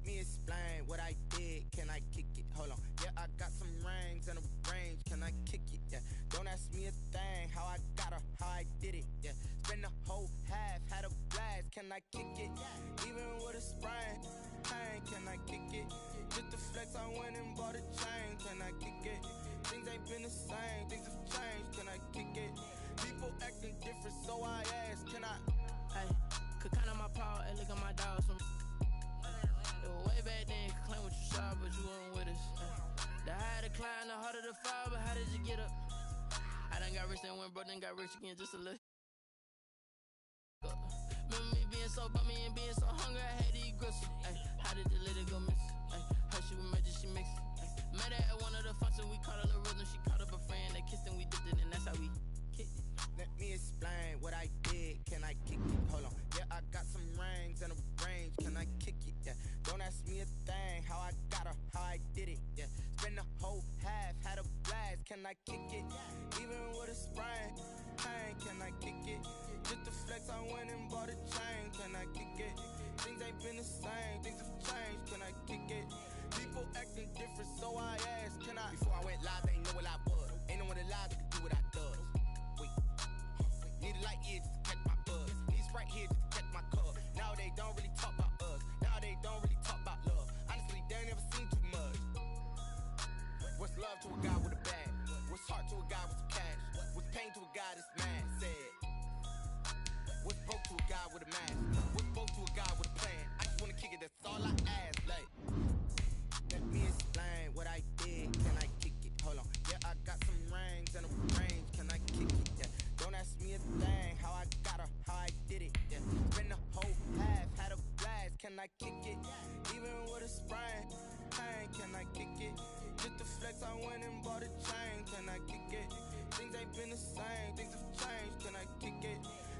me explain what I did. Can I kick it? Hold on. Yeah, I got some rings and a range. Can I kick it? Yeah. Don't ask me a thing. How I got her, how I did it. Yeah. Spend the whole half, had a blast. Can I kick it? Even with a sprain. Pain, can I kick it? Just the flex, I went and bought a chain. Can I kick it? Things ain't been the same. Things have changed. Can I kick it? People acting different, so I ask. Can I? Hey, could count on my power and look at my dogs. Way back then, you could claim what you saw, but you weren't with us. The higher the climb, the harder the fall, but how did you get up? I done got rich, then went broke, then got rich again, just a little. Remember me being so bummy and being so hungry, I had to eat gristle. How did the little go miss? Her she was magic, she mixed. Met her at one of the functions, we caught a little rhythm, she caught up a friend, they kissed and we dipped it, and that's how we kicked it. Let me explain what I did. Can I kick it? Hold on. Yeah, I got some rings and a range. Can I kick it? Yeah. Don't ask me a thing. How I got her, how I did it. Yeah. Spend the whole half, had a blast. Can I kick it? Even with a sprain. Pain, can I kick it? Just the flex, I went and bought a chain. Can I kick it? Things ain't been the same. Things have changed. Can I kick it? People acting different, so I ask. Can I? Before I went live, they ain't know what I was. Ain't no one alive that could do what I does. Need a light here just to catch my buzz. Need Sprite here just to catch my cup. Now they don't really talk about us. Now they don't really talk about love. Honestly, they ain't never seen too much. What's love to a guy with a bag? What's heart to a guy with some cash? What's pain to a guy that's mad? Said. What's broke to a guy with a mask? What's broke to a guy with a plan? I just wanna kick it, that's all I ask. Like, let me explain what I did. Can I kick it? Hold on. Yeah, I got some rings and a range. Can I kick it? Yeah. Don't ask me a thing, how I got her, how I did it, yeah. Spend the whole half, had a blast, can I kick it? Even with a sprain, pain, can I kick it? Just the flex, I went and bought a chain, can I kick it? Things ain't been the same, things have changed, can I kick it?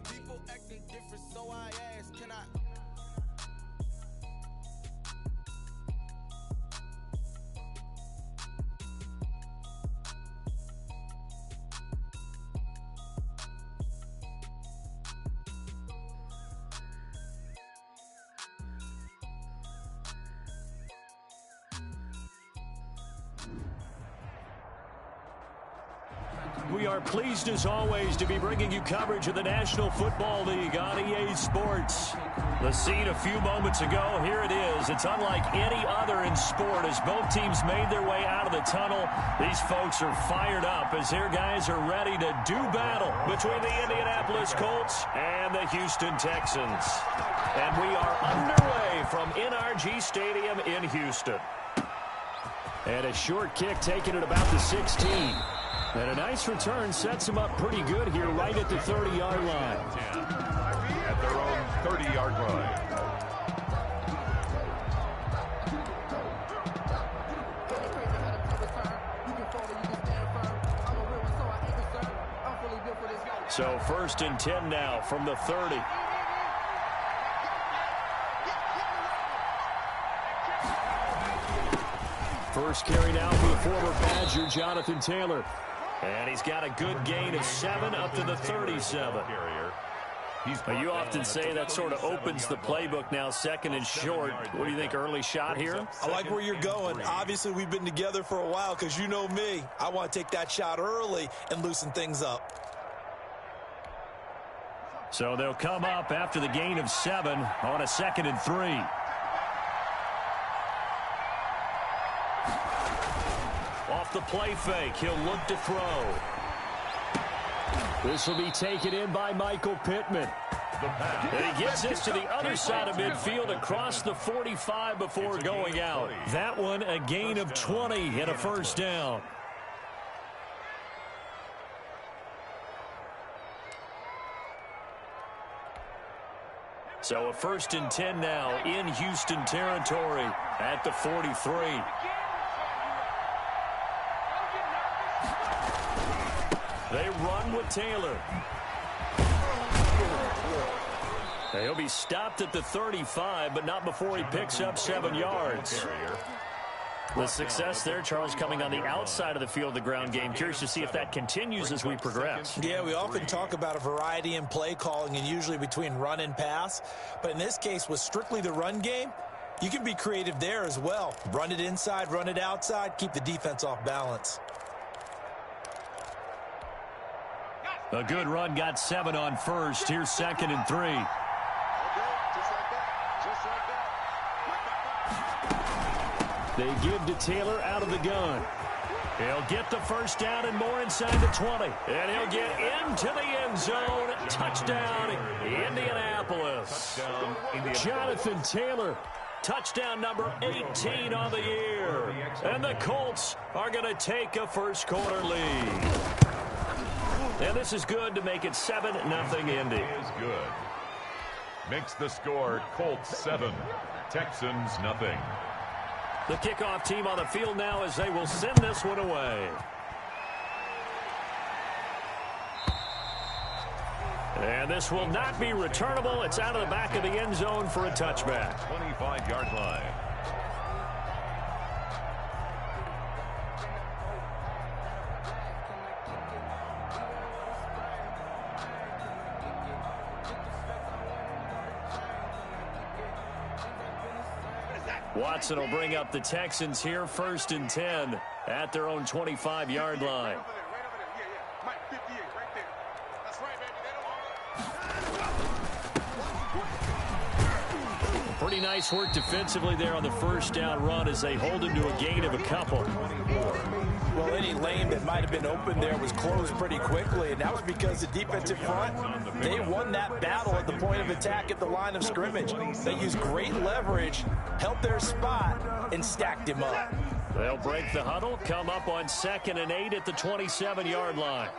People acting different, so I ask, can I? We are pleased, as always, to be bringing you coverage of the National Football League on EA Sports. The scene a few moments ago, here it is. It's unlike any other in sport as both teams made their way out of the tunnel. These folks are fired up as their guys are ready to do battle between the Indianapolis Colts and the Houston Texans. And we are underway from NRG Stadium in Houston. And a short kick taken at about the 16. And a nice return sets them up pretty good here right at the 30-yard line. At their own 30-yard line. So 1st and 10 now from the 30. First carry now for the former Badger, Jonathan Taylor. And he's got a good gain of 7 up to the 37. You often say that sort of opens the playbook now, 2nd and short. What do you think, early shot here? I like where you're going. Obviously, we've been together for a while because you know me. I want to take that shot early and loosen things up. So they'll come up after the gain of 7 on a 2nd and 3. Off the play fake, he'll look to throw. This will be taken in by Michael Pittman. And he gets this to the other side of midfield across the 45 before going out. That one a gain of 20 and a first down. So a 1st and 10 now in Houston territory at the 43. They run with Taylor. He'll be stopped at the 35, but not before he picks up 7 yards. The success there, Charles, coming on the outside of the field, the ground game. Curious to see if that continues as we progress. Yeah, we often talk about a variety in play calling and usually between run and pass. But in this case, with strictly the run game, You can be creative there as well. Run it inside, run it outside, keep the defense off balance. A good run, got 7 on first. Here's 2nd and 3. Okay, just like that. Just like that. They give to Taylor out of the gun. He'll get the first down and more inside the 20. And he'll get into the end zone. Touchdown, Indianapolis. Touchdown, Indianapolis. Jonathan Taylor, touchdown number 18 on the year. And the Colts are going to take a first-quarter lead. And this is good to make it 7-0 Indy. Is good. Makes the score Colts 7, Texans nothing. The kickoff team on the field now as they will send this one away. And this will not be returnable. It's out of the back of the end zone for a touchback. 25-yard line. Watson will bring up the Texans here, 1st and 10 at their own 25-yard line. Pretty nice work defensively there on the first down run as they hold him to a gain of a couple. Well, any lane that might have been open there was closed pretty quickly, and that was because the defensive front, they won that battle at the point of attack at the line of scrimmage. They used great leverage, held their spot, and stacked him up. They'll break the huddle, come up on 2nd and 8 at the 27-yard line.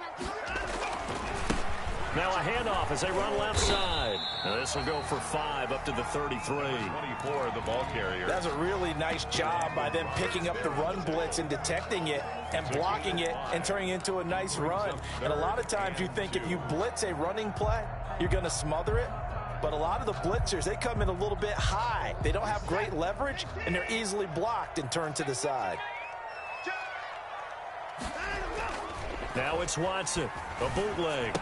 Now a handoff as they run left side. Now this will go for 5 up to the 33. 24, the ball carrier. That's a really nice job by them picking up the run blitz and detecting it and blocking it and turning it into a nice run. And a lot of times you think if you blitz a running play, you're going to smother it. But a lot of the blitzers, they come in a little bit high. They don't have great leverage, and they're easily blocked and turned to the side. Now it's Watson, a bootleg.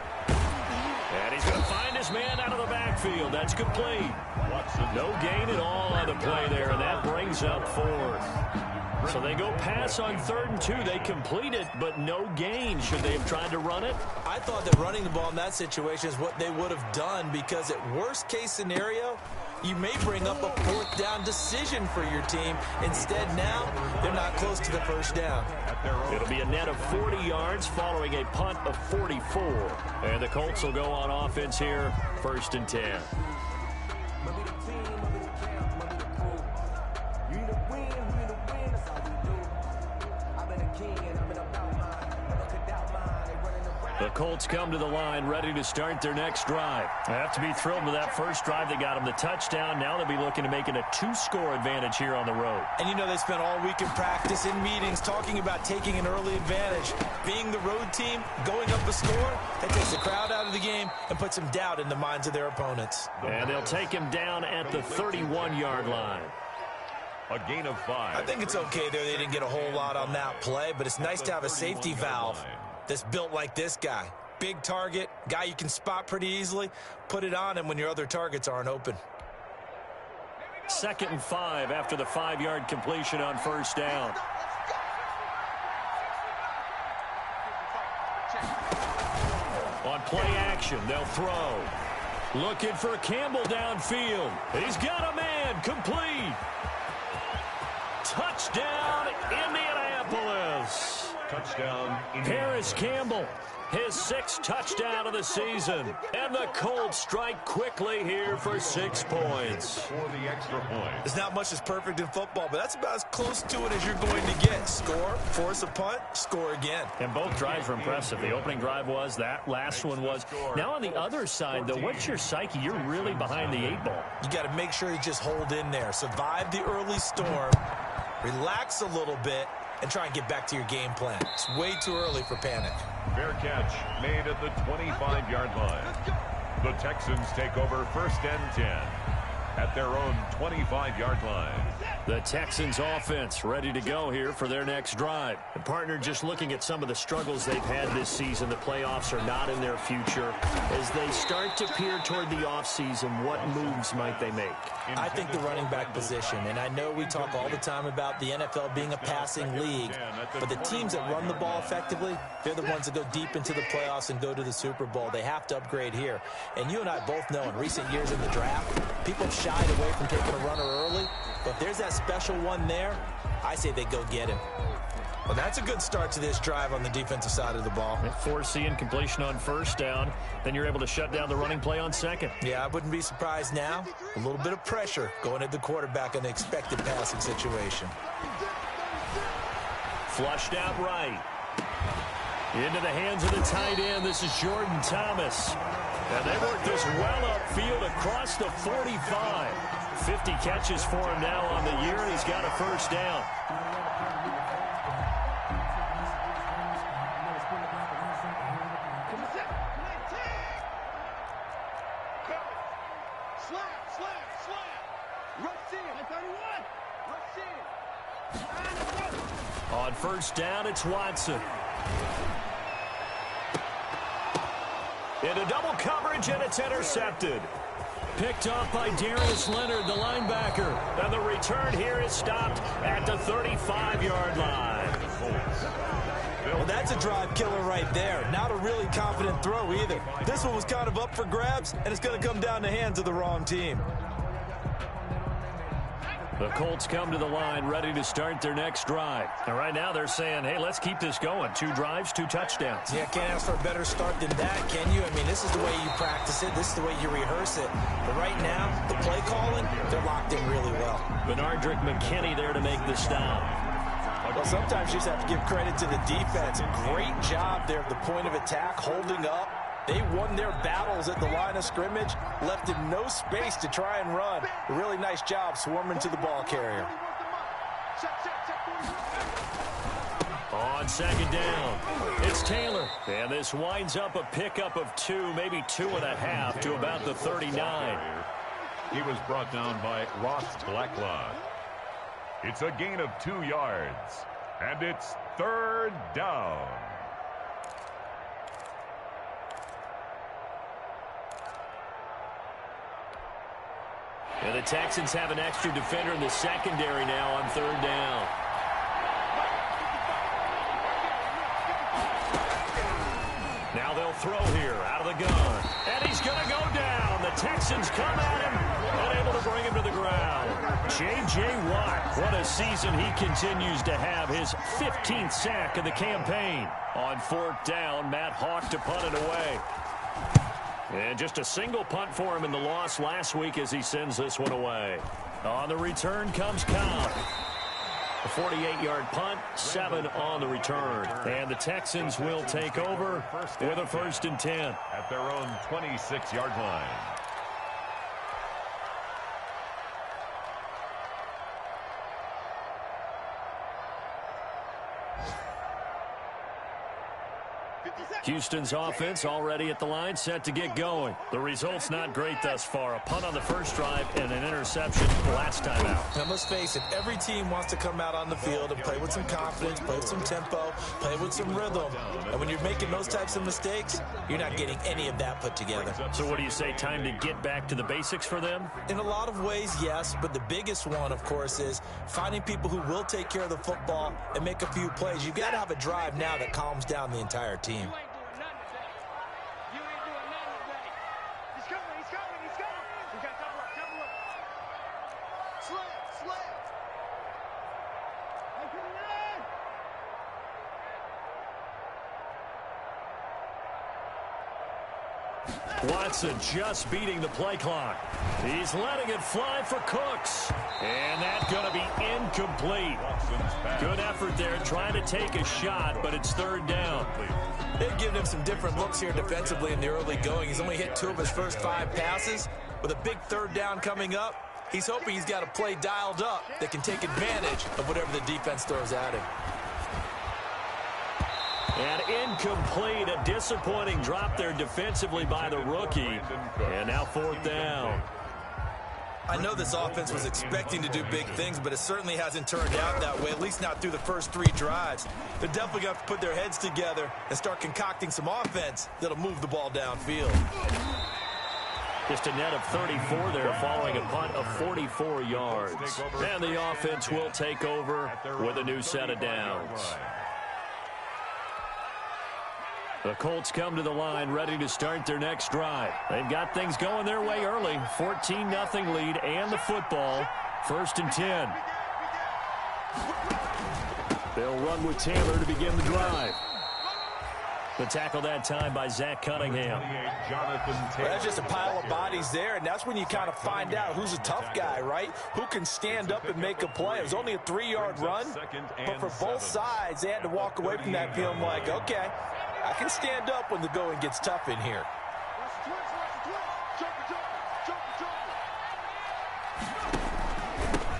And he's going to find his man out of the backfield. That's complete. Watson. No gain at all on the play there, and that brings up 4th. So they go pass on 3rd and 2. They complete it, but no gain. Should they have tried to run it? I thought that running the ball in that situation is what they would have done, because at worst case scenario, you may bring up a 4th down decision for your team. Instead, now they're not close to the first down. It'll be a net of 40 yards following a punt of 44. And the Colts will go on offense here, 1st and 10. The Colts come to the line ready to start their next drive. They have to be thrilled with that first drive. They got them the touchdown. Now they'll be looking to make it a 2-score advantage here on the road. And you know, they spent all week in practice, in meetings, talking about taking an early advantage. Being the road team, going up a score, that takes the crowd out of the game and puts some doubt in the minds of their opponents. And they'll take him down at the 31-yard line. A gain of 5. I think it's okay there. They didn't get a whole lot on that play, but it's nice to have a safety valve that's built like this guy. Big target, guy you can spot pretty easily. Put it on him when your other targets aren't open. 2nd and 5 after the 5-yard completion on first down. On play action, they'll throw. Looking for Campbell downfield. He's got a man, complete. Touchdown, Indianapolis. Touchdown, Harris Campbell, his 6th touchdown of the season. And the Colts strike quickly here for 6 points. For the extra point. There's not much that's perfect in football, but that's about as close to it as you're going to get. Score, force a punt, score again. And both drives were impressive. The opening drive was, that last one was. Now on the other side, though, what's your psyche? You're really behind the 8 ball. You got to make sure you just hold in there. Survive the early storm, relax a little bit, and try and get back to your game plan. It's way too early for panic. Fair catch made at the 25-yard line. The Texans take over 1st and 10. at their own 25-yard line. The Texans offense ready to go here for their next drive. And partner, just looking at some of the struggles they've had this season, the playoffs are not in their future. As they start to peer toward the offseason, what moves might they make? I think the running back position, and I know we talk all the time about the NFL being a passing league, but the teams that run the ball effectively, they're the ones that go deep into the playoffs and go to the Super Bowl. They have to upgrade here. And you and I both know in recent years in the draft, people shied away from taking a runner early, but if there's that special one there, I say they go get him. Well, that's a good start to this drive on the defensive side of the ball. Forcing completion on first down, then you're able to shut down the running play on second. Yeah, I wouldn't be surprised now. A little bit of pressure going at the quarterback in the expected passing situation. Flushed out right. Into the hands of the tight end. This is Jordan Thomas. And they work this well upfield across the 45. 50 catches for him now on the year, and he's got a first down. On first down, it's Watson. Into double coverage, and it's intercepted. Picked off by Darius Leonard, the linebacker. And the return here is stopped at the 35-yard line. Well, that's a drive killer right there. Not a really confident throw either. This one was kind of up for grabs, and it's going to come down the hands of the wrong team. The Colts come to the line ready to start their next drive. And right now they're saying, hey, let's keep this going. 2 drives, 2 touchdowns. Yeah, can't ask for a better start than that, can you? I mean, this is the way you practice it. This is the way you rehearse it. But right now, the play calling, they're locked in really well. Benardrick McKinney there to make the stop. Well, sometimes you just have to give credit to the defense. Great job there at the point of attack, holding up. They won their battles at the line of scrimmage, left in no space to try and run. A really nice job swarming to the ball carrier. On second down, it's Taylor. And this winds up a pickup of 2, maybe 2.5 to about the 39. He was brought down by Ross Blacklock. It's a gain of 2 yards, and it's third down. And the Texans have an extra defender in the secondary now on third down. Now they'll throw here out of the gun. And he's going to go down. The Texans come at him and able to bring him to the ground. J.J. Watt, what a season he continues to have. His 15th sack of the campaign. On fourth down, Matt Hawk to punt it away. And just a single punt for him in the loss last week as he sends this one away. On the return comes Cobb. A 48-yard punt, 7 on the return. And the Texans will take over with a 1st and 10. At their own 26-yard line. Houston's offense already at the line, set to get going. The result's not great thus far. A punt on the first drive and an interception last time out. Now, let's face it, every team wants to come out on the field and play with some confidence, play with some tempo, play with some rhythm. And when you're making those types of mistakes, you're not getting any of that put together. So what do you say, time to get back to the basics for them? In a lot of ways, yes, but the biggest one, of course, is finding people who will take care of the football and make a few plays. You've got to have a drive now that calms down the entire team. Watson just beating the play clock. He's letting it fly for Cooks. And that's going to be incomplete. Good effort there trying to take a shot, but it's third down. They've given him some different looks here defensively in the early going. He's only hit 2 of his first 5 passes. With a big third down coming up, he's hoping he's got a play dialed up that can take advantage of whatever the defense throws at him. And incomplete, a disappointing drop there defensively by the rookie. And now fourth down. I know this offense was expecting to do big things, but it certainly hasn't turned out that way, at least not through the first 3 drives. They're definitely going to have to put their heads together and start concocting some offense that'll move the ball downfield. Just a net of 34 there following a punt of 44 yards. And the offense will take over with a new set of downs. The Colts come to the line ready to start their next drive. They've got things going their way early. 14-0 lead and the football. 1st and 10. They'll run with Taylor to begin the drive. The tackle that time by Zach Cunningham. Well, that's just a pile of bodies there, and that's when you kind of find out who's a tough guy, right? Who can stand up and make a play. It was only a 3-yard run, but for both sides, they had to walk away from that feeling like, okay, I can stand up when the going gets tough in here.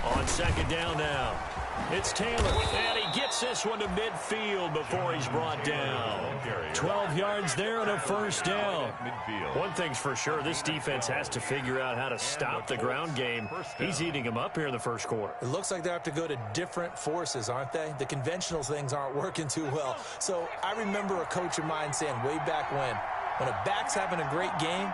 On 2nd down now. It's Taylor, and he gets this one to midfield before he's brought down. 12 yards there and a 1st down. One thing's for sure, this defense has to figure out how to stop the ground game. He's eating them up here in the 1st quarter. It looks like they have to go to different forces, aren't they? The conventional things aren't working too well. So I remember a coach of mine saying way back when a back's having a great game,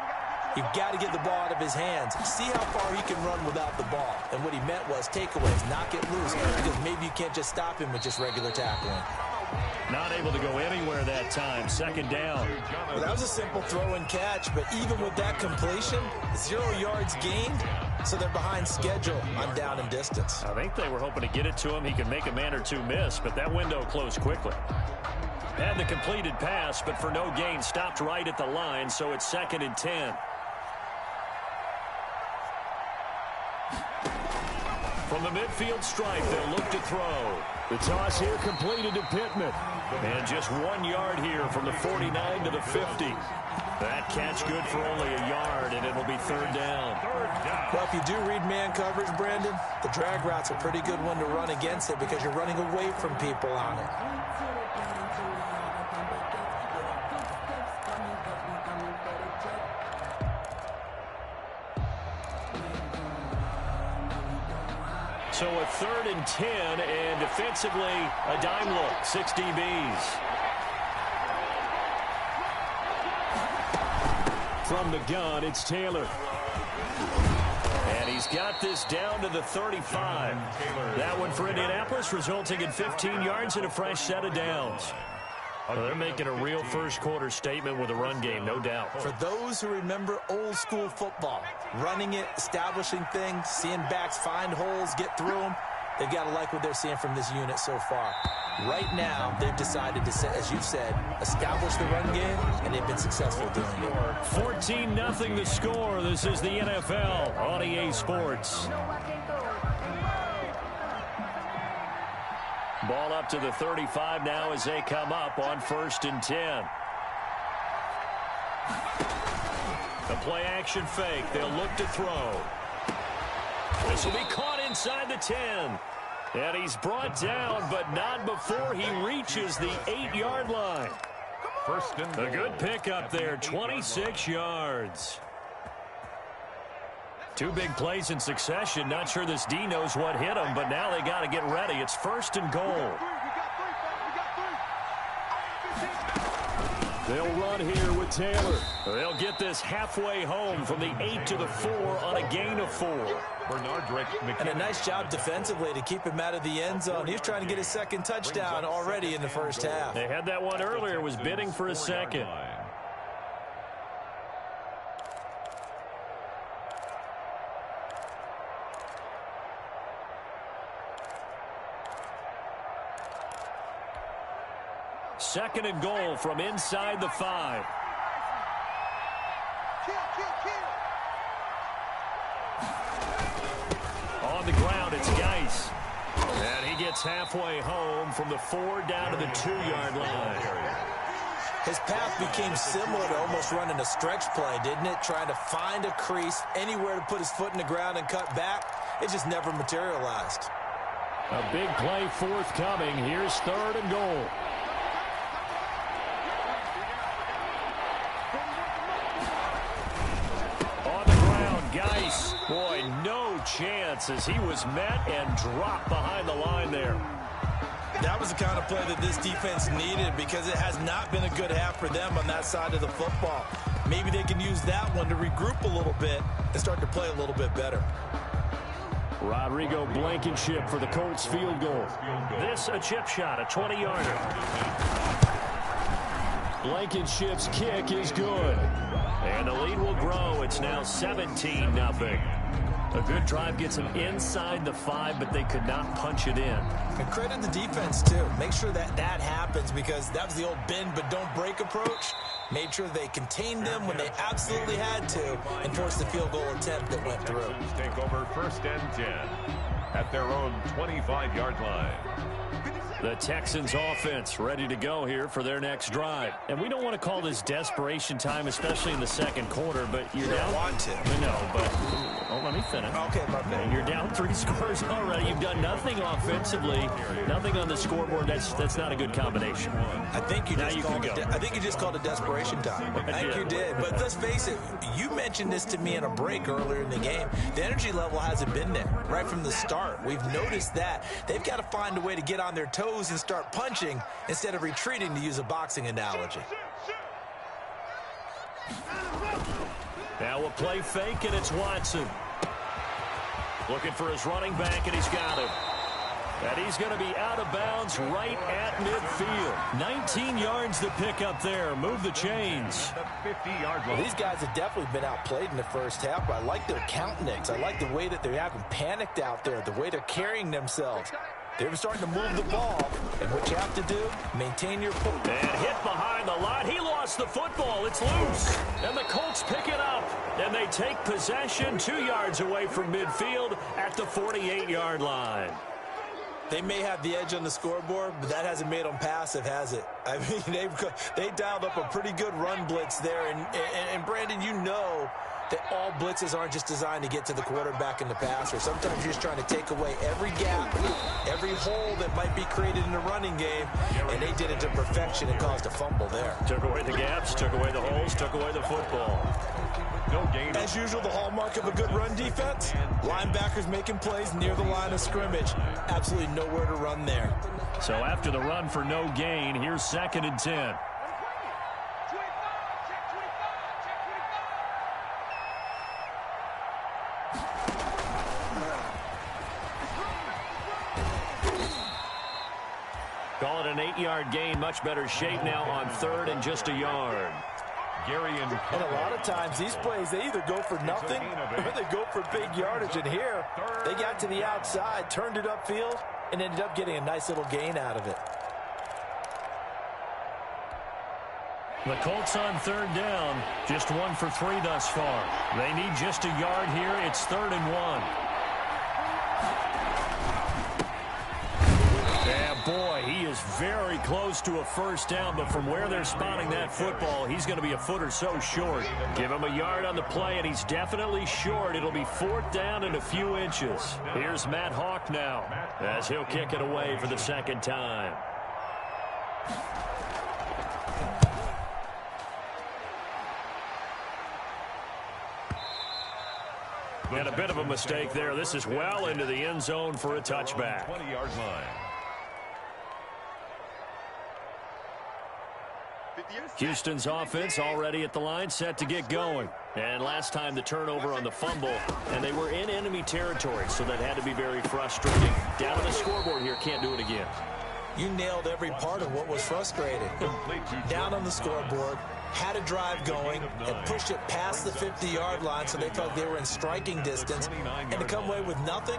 you've got to get the ball out of his hands. See how far he can run without the ball. And what he meant was takeaways, knock it loose, because maybe you can't just stop him with just regular tackling. Not able to go anywhere that time. 2nd down. Well, that was a simple throw and catch, but even with that completion, 0 yards gained, so they're behind schedule on down and distance. I think they were hoping to get it to him. He could make a man or two miss, but that window closed quickly. Had the completed pass, but for no gain, stopped right at the line, so it's 2nd and 10. From the midfield stripe, they'll look to throw. The toss here completed to Pittman. And just 1 yard here from the 49 to the 50. That catch good for only a yard, and it'll be 3rd down. Well, if you do read man coverage, Brandon, the drag route's a pretty good one to run against it because you're running away from people on it. So a 3rd and 10, and defensively, a dime look, 6 DBs. From the gun, it's Taylor. And he's got this down to the 35. That one for Indianapolis, resulting in 15 yards and a fresh set of downs. Well, they're making a real 1st quarter statement with a run game, no doubt. For those who remember old school football, running it, establishing things, seeing backs find holes, get through them, they've got to like what they're seeing from this unit so far. Right now, they've decided to, as you've said, establish the run game, and they've been successful doing it. 14-0 the score. This is the NFL on EA Sports. Ball up to the 35 now as they come up on 1st and 10. A play-action fake. They'll look to throw. This will be caught inside the 10. And he's brought down, but not before he reaches the 8-yard line. A good pickup there, 26 yards. 2 big plays in succession. Not sure this D knows what hit him, but now they got to get ready. It's 1st and goal. They'll run here with Taylor. They'll get this halfway home from the 8 to the 4 on a gain of 4. And a nice job defensively to keep him out of the end zone. He's trying to get his 2nd touchdown already in the 1st half. They had that one earlier, was bidding for a 2nd. Second and goal from inside the 5. On the ground, it's Geis. And he gets halfway home from the 4 down to the 2-yard line. His path became similar to almost running a stretch play, didn't it? Trying to find a crease, anywhere to put his foot in the ground and cut back. It just never materialized. A big play forthcoming. Here's 3rd and goal. Geis, boy, no chance as he was met and dropped behind the line there. That was the kind of play that this defense needed because it has not been a good half for them on that side of the football. Maybe they can use that one to regroup a little bit and start to play a little bit better. Rodrigo Blankenship for the Colts field goal. This a chip shot, a 20-yarder. Blankenship's kick is good. And the lead will grow. It's now 17-0. A good drive gets them inside the 5, but they could not punch it in. And credit the defense, too. Make sure that that happens because that was the old bend but don't break approach. Made sure they contained them when they absolutely had to and forced the field goal attempt that went through. Take over 1st and 10 at their own 25-yard line. The Texans offense ready to go here for their next drive. And we don't want to call this desperation time, especially in the second quarter, but you're down. Want to. No, but let me finish. Okay, my bad. You're down 3 scores already. You've done nothing offensively, nothing on the scoreboard. That's not a good combination. I think you just called it desperation time. I think you did. But let's face it, you mentioned this to me in a break earlier in the game. The energy level hasn't been there right from the start. We've noticed that. They've got to find a way to get on their toes and start punching instead of retreating, to use a boxing analogy. Now a play fake, and it's Watson. Looking for his running back, and he's got him. And he's going to be out of bounds right at midfield. 19 yards to pick up there. Move the chains. Well, these guys have definitely been outplayed in the first half, but I like their countenance. I like the way that they haven't panicked out there, the way they're carrying themselves. They're starting to move the ball, and what you have to do, maintain your football. And hit behind the line. He lost the football. It's loose. And the Colts pick it up, and they take possession 2 yards away from midfield at the 48-yard line. They may have the edge on the scoreboard, but that hasn't made them passive, has it? I mean, they dialed up a pretty good run blitz there, and Brandon, you know that all blitzes aren't just designed to get to the quarterback and the passer. Sometimes you're just trying to take away every gap, every hole that might be created in the running game, and they did it to perfection and caused a fumble there. Took away the gaps, took away the holes, took away the football. No gain. As usual, the hallmark of a good run defense, linebackers making plays near the line of scrimmage. Absolutely nowhere to run there. So after the run for no gain, here's 2nd and 10. Call it an 8-yard gain. Much better shape now on 3rd and just a yard. And a lot of times these plays, they either go for nothing or they go for big yardage. And here, they got to the outside, turned it upfield, and ended up getting a nice little gain out of it. The Colts on 3rd down, just 1 for 3 thus far. They need just a yard here. It's 3rd and 1. Yeah, boy, he is very close to a first down, but from where they're spotting that football, he's going to be a foot or so short. Give him a yard on the play, and he's definitely short. It'll be 4th down and a few inches. Here's Matt Hawk now, as he'll kick it away for the 2nd time. And a bit of a mistake there. This is well into the end zone for a touchback. 20-yard line. Houston's offense already at the line, set to get going. And last time the turnover on the fumble, and they were in enemy territory, so that had to be very frustrating. Down on the scoreboard here, can't do it again. You nailed every part of what was frustrating. Down on the scoreboard, had a drive going, and pushed it past the 50-yard line so they felt they were in striking distance, and to come away with nothing,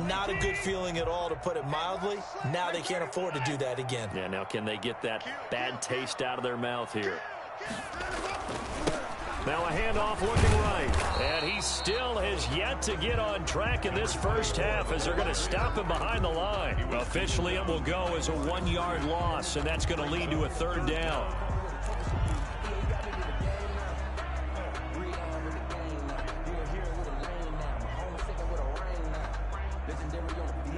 not a good feeling at all, to put it mildly. Now they can't afford to do that again. Yeah, now can they get that bad taste out of their mouth here? Now a handoff looking right, and he still has yet to get on track in this first half as they're going to stop him behind the line. Officially, it will go as a 1-yard loss, and that's going to lead to a 3rd down.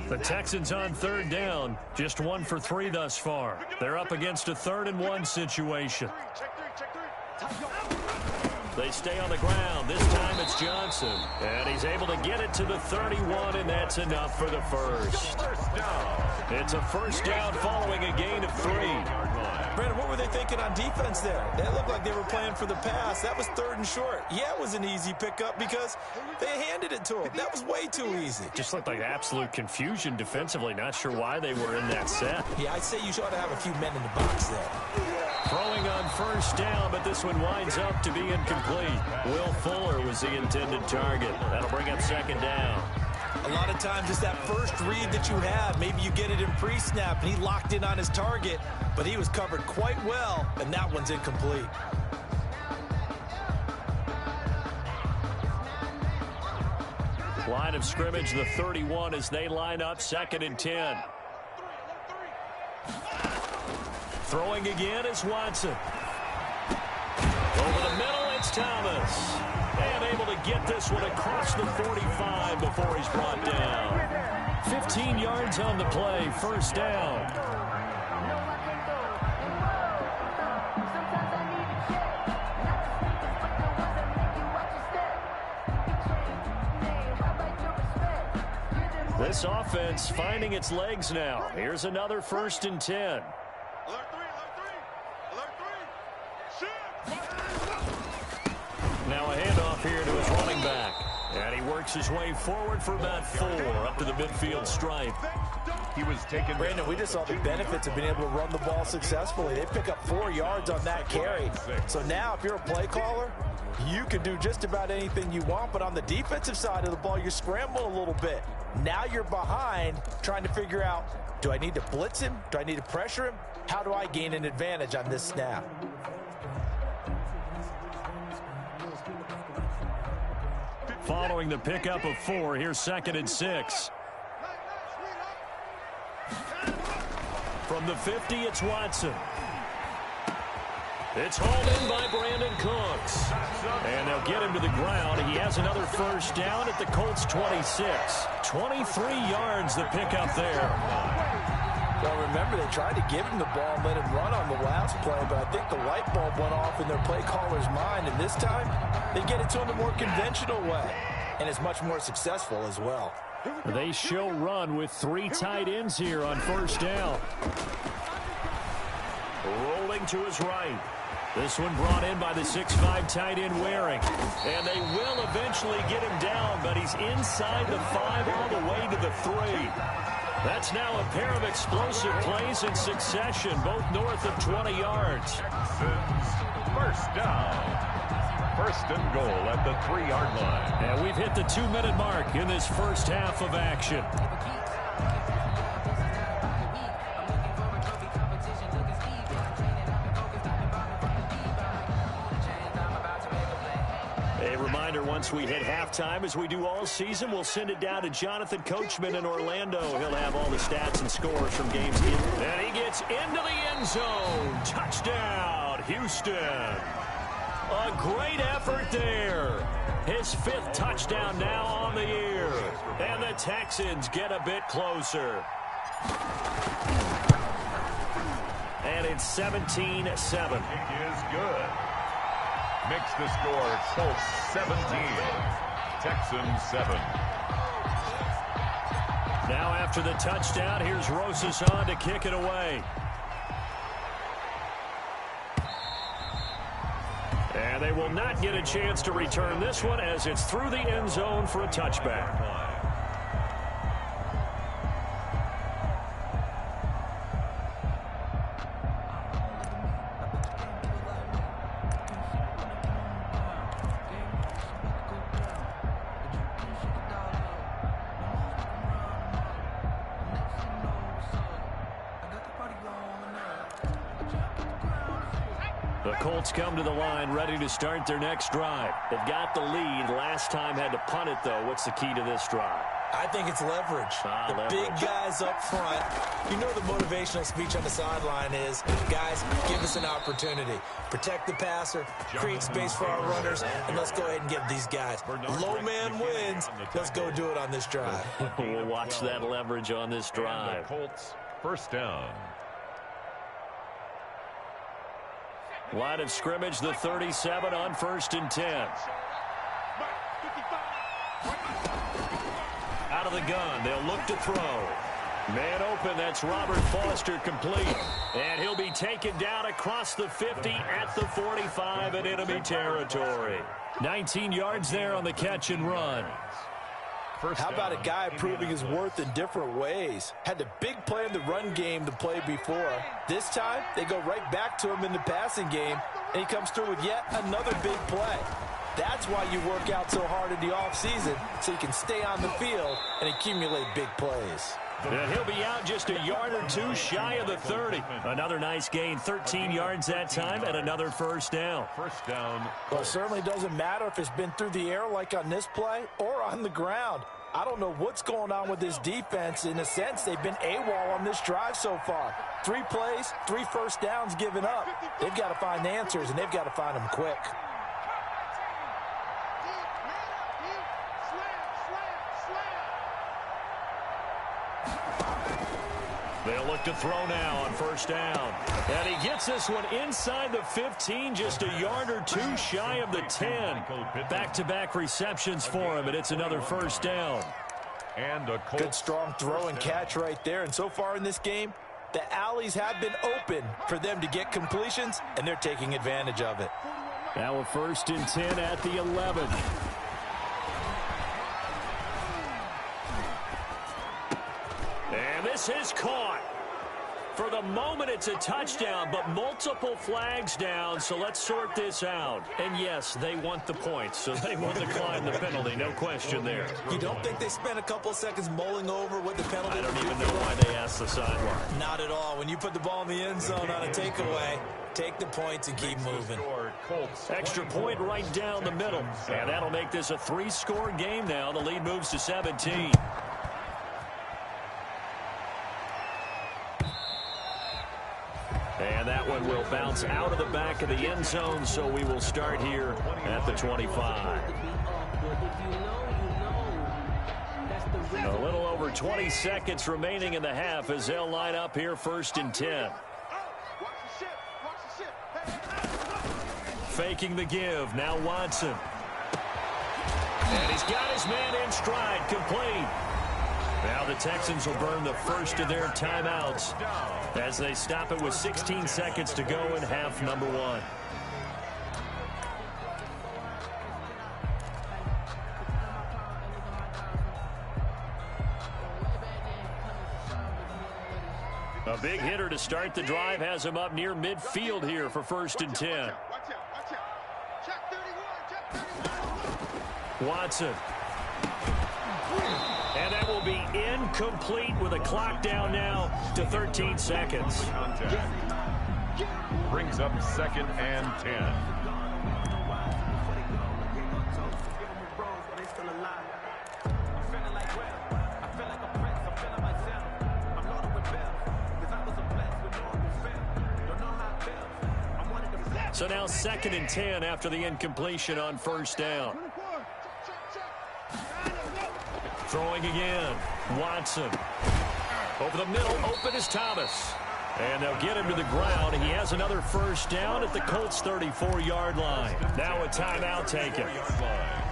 The Texans on 3rd down, just 1 for 3 thus far. They're up against a 3rd and 1 situation. They stay on the ground. This time it's Johnson. And he's able to get it to the 31, and that's enough for the first. It's a first down following a gain of 3. Brandon, what were they thinking on defense there? They looked like they were playing for the pass. That was 3rd and short. Yeah, it was an easy pickup because they handed it to him. That was way too easy. Just looked like absolute confusion defensively. Not sure why they were in that set. Yeah, I'd say you ought to have a few men in the box there. Throwing on first down, but this one winds up to be incomplete. Will Fuller was the intended target. That'll bring up 2nd down. A lot of times it's that first read that you have. Maybe you get it in pre-snap, and he locked in on his target, but he was covered quite well, and that one's incomplete. Line of scrimmage, the 31 as they line up, 2nd and 10. Throwing again is Watson. Over the middle, it's Thomas. And able to get this one across the 45 before he's brought down. 15 yards on the play, first down. This offense finding its legs now. Here's another 1st and 10. Now a handoff here to his running back. And he works his way forward for about 4 up to the midfield stripe. He was taken. Brandon, we just saw the benefits of being able to run the ball successfully. They pick up 4 yards on that carry. So now if you're a play caller, you can do just about anything you want. But on the defensive side of the ball, you're scrambling a little bit. Now you're behind trying to figure out, do I need to blitz him? Do I need to pressure him? How do I gain an advantage on this snap? Following the pickup of 4, here's 2nd and 6. From the 50, it's Watson. It's hauled in by Brandon Cooks. And they'll get him to the ground. He has another first down at the Colts 26. 23 yards the pickup there. Well, remember, they tried to give him the ball and let him run on the last play, but I think the light bulb went off in their play caller's mind, and this time they get it to him a more conventional way, and it's much more successful as well. They show run with 3 tight ends here on first down. Rolling to his right. This one brought in by the 6'5" tight end Waring. And they will eventually get him down, but he's inside the 5 all the way to the 3. That's now a pair of explosive plays in succession, both north of 20 yards. First down. 1st and goal at the 3-yard line. And we've hit the 2-minute mark in this first half of action. A reminder, once we hit halftime, as we do all season, we'll send it down to Jonathan Coachman in Orlando. He'll have all the stats and scores from games. And he gets into the end zone. Touchdown, Houston. A great effort there. His 5th touchdown now on the year. And the Texans get a bit closer. And it's 17-7. Is good. Makes the score Colts 17, Texans 7. Now after the touchdown, here's Rosas on to kick it away. And they will not get a chance to return this one as it's through the end zone for a touchback. The Colts come to the line ready to start their next drive. They've got the lead. Last time had to punt it, though. What's the key to this drive? I think it's leverage. Big guys up front. You know the motivational speech on the sideline is, guys, give us an opportunity. Protect the passer, create space for our runners, and let's go ahead and give these guys. Low man wins. Let's go do it on this drive. We'll watch that leverage on this drive. Colts, first down. Line of scrimmage, the 37 on 1st and 10. Out of the gun, they'll look to throw. Man open, that's Robert Foster, complete. And he'll be taken down across the 50 at the 45 in enemy territory. 19 yards there on the catch and run. How about a guy proving his worth in different ways? Had the big play in the run game to play before. This time, they go right back to him in the passing game, and he comes through with yet another big play. That's why you work out so hard in the offseason, so you can stay on the field and accumulate big plays. And he'll be out just a yard or two shy of the 30. Another nice gain, 13 yards that time, and another first down. First down. Well, it certainly doesn't matter if it's been through the air like on this play or on the ground. I don't know what's going on with this defense. In a sense, they've been AWOL on this drive so far. 3 plays, 3 first downs given up. They've got to find answers, and they've got to find them quick. They'll look to throw now on first down. And he gets this one inside the 15, just a yard or two shy of the 10. Back-to-back receptions for him, and it's another first down. And a good strong throw and catch right there. And so far in this game, the alleys have been open for them to get completions, and they're taking advantage of it. Now a 1st and 10 at the 11. And this is caught. For the moment, it's a touchdown, but multiple flags down, so let's sort this out. And yes, they want the points, so they will decline the penalty, no question there. You don't think they spent a couple seconds mulling over what the penalty I don't even know why they asked the sideline. Not at all. When you put the ball in the end zone on a takeaway, take the points and keep moving. Extra point right down the middle, and that'll make this a 3-score game now. The lead moves to 17. And that one will bounce out of the back of the end zone, so we will start here at the 25. A little over 20 seconds remaining in the half as they'll line up here 1st and 10. Faking the give, now Watson. And he's got his man in stride, complete. Now the Texans will burn the first of their timeouts as they stop it with 16 seconds to go in half number 1. A big hitter to start the drive has him up near midfield here for 1st and 10. Watson. And that will be incomplete with a clock down now to 13 seconds. Brings up 2nd and 10. So now 2nd and 10 after the incompletion on first down. Throwing again. Watson. Over the middle, open is Thomas. And they'll get him to the ground. He has another first down at the Colts' 34-yard line. Now a timeout taken.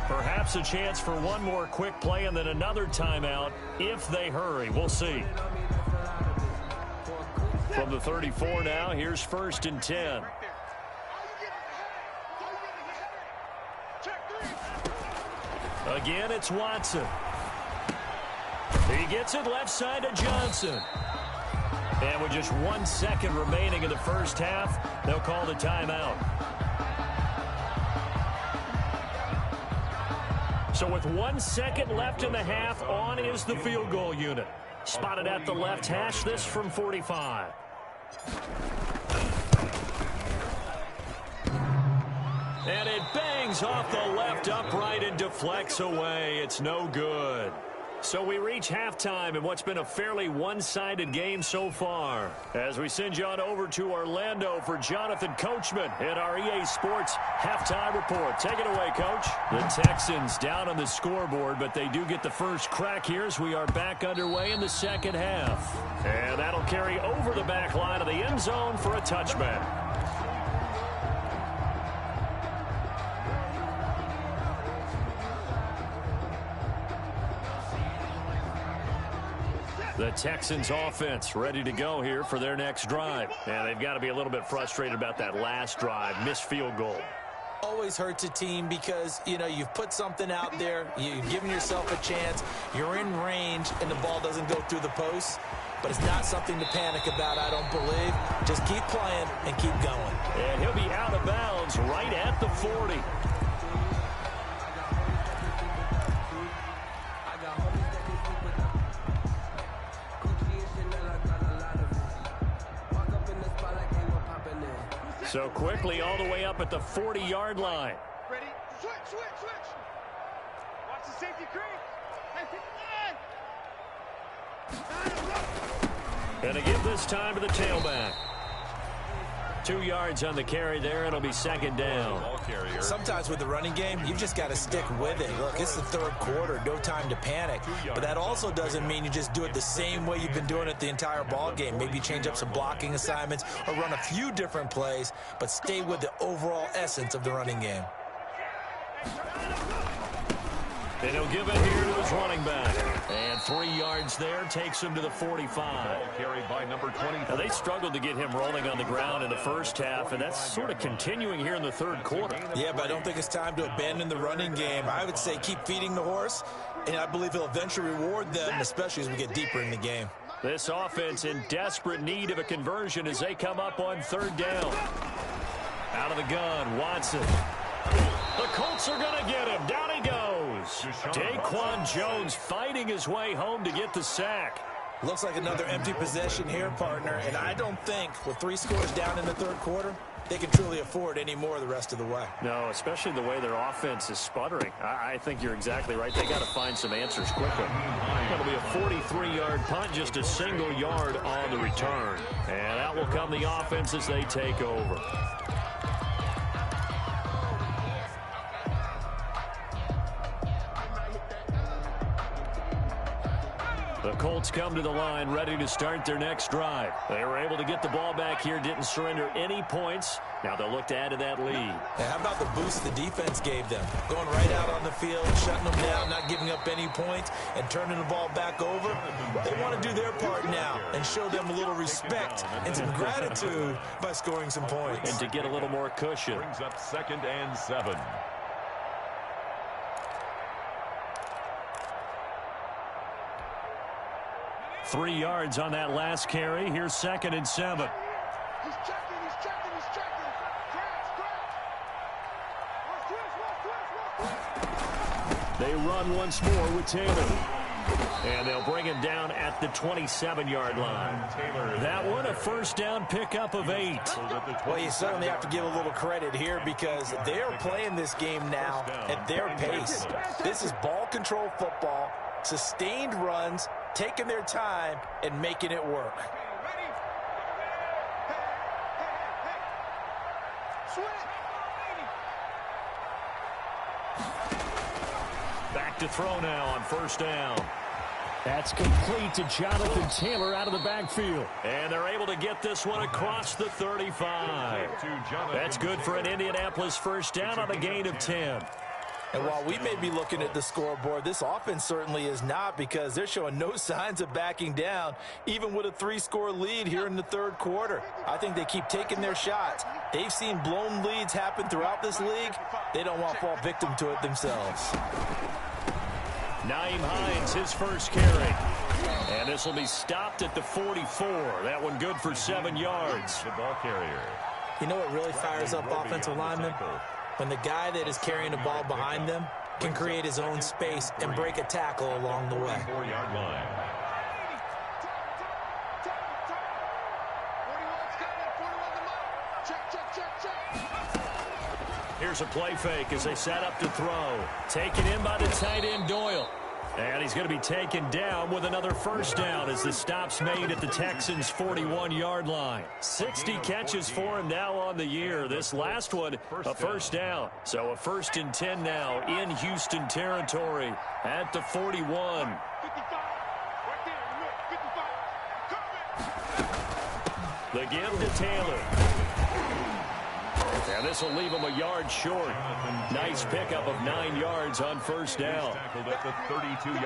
Perhaps a chance for one more quick play and then another timeout if they hurry. We'll see. From the 34 now, here's 1st and 10. Again, it's Watson. He gets it left side to Johnson. And with just 1 second remaining in the first half, they'll call the timeout. So with 1 second left in the half, on is the field goal unit. Spotted at the left hash, this from 45. And it bangs off the left upright and deflects away. It's no good. So we reach halftime in what's been a fairly one-sided game so far. As we send you on over to Orlando for Jonathan Coachman in our EA Sports halftime report. Take it away, Coach. The Texans down on the scoreboard, but they do get the first crack here as we are back underway in the second half. And that'll carry over the back line of the end zone for a touchback. The Texans offense ready to go here for their next drive. And they've got to be a little bit frustrated about that last drive, missed field goal. Always hurts a team because, you've put something out there, you've given yourself a chance, you're in range, and the ball doesn't go through the post. But it's not something to panic about, I don't believe. Just keep playing and keep going. And he'll be out of bounds right at the 40. So quickly all the way up at the 40-yard line. Ready? Switch. Watch the safety creep. And they give this time to the tailback. 2 yards on the carry there. It'll be second down. Sometimes with the running game, you've just got to stick with it. Look, it's the third quarter. No time to panic. But that also doesn't mean you just do it the same way you've been doing it the entire ball game. Maybe change up some blocking assignments or run a few different plays, but stay with the overall essence of the running game. And he'll give it here to his running back. And 3 yards there takes him to the 45. Carried by number 20. Now, they struggled to get him rolling on the ground in the first half, and that's sort of continuing here in the third quarter. Yeah, but I don't think it's time to abandon the running game. I would say keep feeding the horse, and I believe he'll eventually reward them, especially as we get deeper in the game. This offense in desperate need of a conversion as they come up on third down. Out of the gun, Watson. The Colts are going to get him. Down he goes. Daquan Jones fighting his way home to get the sack. Looks like another empty possession here, partner, and I don't think with 3 scores down in the third quarter, they can truly afford any more the rest of the way. No, especially the way their offense is sputtering. I think you're exactly right. They got to find some answers quickly. It'll be a 43-yard punt, just a single yard on the return. And out will come the offense as they take over. The Colts come to the line ready to start their next drive. They were able to get the ball back here, didn't surrender any points. Now they'll look to add to that lead. Now, how about the boost the defense gave them? Going right out on the field, shutting them down, not giving up any points, and turning the ball back over. They want to do their part now and show them a little respect and some gratitude by scoring some points. And to get a little more cushion. Brings up 2nd and 7. Three yards on that last carry. Here's 2nd and 7. He's checking. They run once more with Taylor. And they'll bring him down at the 27-yard line. That one, a first down pickup of 8. Well, you certainly have to give a little credit here because they're playing this game now at their pace. This is ball control football, sustained runs, taking their time and making it work. Back to throw now on first down. That's complete to Jonathan Taylor out of the backfield. And they're able to get this one across the 35. That's good for an Indianapolis first down on a gain of 10. And while we may be looking at the scoreboard, this offense certainly is not because they're showing no signs of backing down, even with a 3-score lead here in the third quarter. I think they keep taking their shots. They've seen blown leads happen throughout this league. They don't want to fall victim to it themselves. Nyheim Hines, his first carry. And this will be stopped at the 44. That one good for 7 yards. The ball carrier. You know what really fires up offensive linemen? When the guy that is carrying the ball behind them can create his own space and break a tackle along the way. 4-yard line. Here's a play fake as they set up to throw. Taken in by the tight end Doyle. And he's going to be taken down with another first down as the stop's made at the Texans' 41-yard line. 60 catches for him now on the year. This last one, a first down. So a 1st and 10 now in Houston territory at the 41. The give to Taylor. And this will leave him a yard short. Nice pickup of 9 yards on first down.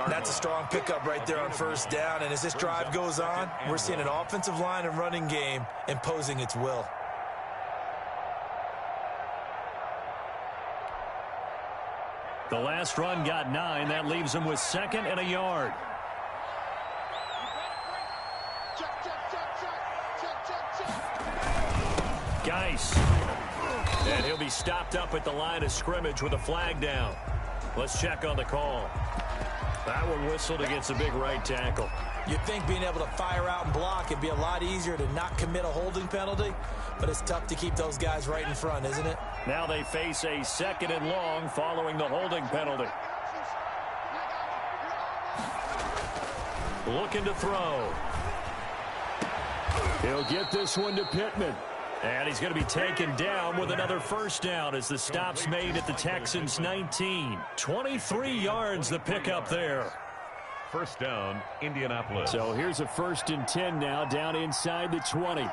That's a strong pickup right there on first down. And as this drive goes on, we're seeing an offensive line and running game imposing its will. The last run got 9. That leaves him with 2nd and a yard. Geis. And he'll be stopped up at the line of scrimmage with a flag down. Let's check on the call. That one whistled against a big right tackle. You'd think being able to fire out and block it'd be a lot easier to not commit a holding penalty, but it's tough to keep those guys right in front, isn't it? Now they face a 2nd and long following the holding penalty. Looking to throw. He'll get this one to Pittman. And he's going to be taken down with another first down as the stop's made at the Texans' 19. 23 yards the pickup there. First down, Indianapolis. So here's a 1st and 10 now down inside the 20.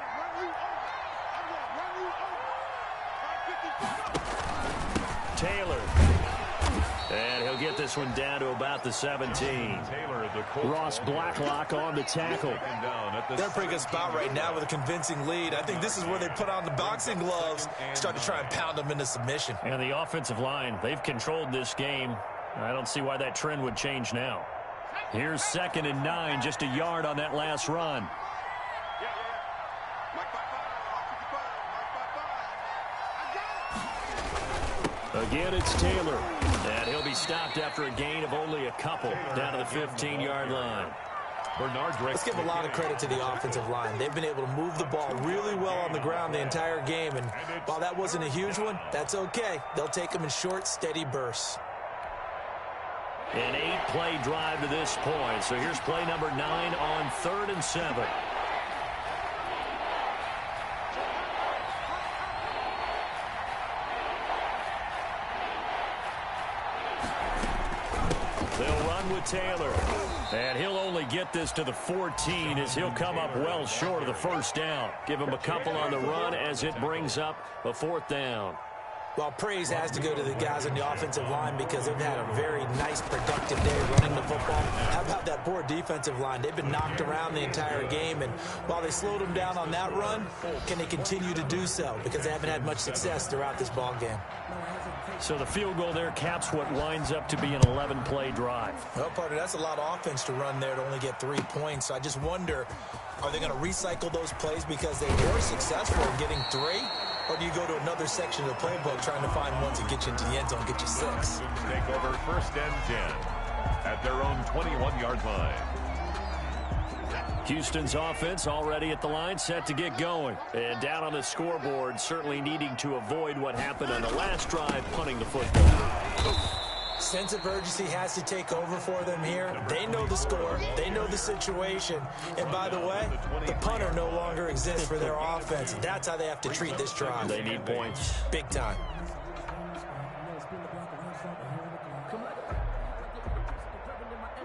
Taylor. And he'll get this one down to about the 17. Ross Blacklock on the tackle. They're in a pretty good spot right now with a convincing lead. I think this is where they put on the boxing gloves, start to try and pound them into submission. And the offensive line, they've controlled this game. I don't see why that trend would change now. Here's 2nd and 9, just a yard on that last run. Again, it's Taylor. And he'll be stopped after a gain of only a couple down to the 15-yard line. Let's give a lot of credit to the offensive line. They've been able to move the ball really well on the ground the entire game. And while that wasn't a huge one, that's okay. They'll take them in short, steady bursts. An 8-play drive to this point. So here's play number 9 on 3rd and 7. They'll run with Taylor. And he'll only get this to the 14 as he'll come up well short of the first down. Give him a couple on the run as it brings up a 4th down. Well, praise has to go to the guys on the offensive line because they've had a very nice, productive day running the football. How about that poor defensive line? They've been knocked around the entire game, and while they slowed them down on that run, can they continue to do so? Because they haven't had much success throughout this ball game. So the field goal there caps what winds up to be an 11-play drive. Well, partner, that's a lot of offense to run there to only get 3 points. So I just wonder, are they going to recycle those plays because they were successful in getting 3? Or do you go to another section of the playbook trying to find ones that get you into the end zone and get you 6? Take over 1st and 10 at their own 21-yard line. Houston's offense already at the line, set to get going. And down on the scoreboard, certainly needing to avoid what happened on the last drive, punting the football. Sense of urgency has to take over for them here. They know the score. They know the situation. And by the way, the punter no longer exists for their offense. That's how they have to treat this drive. They need points. Big time.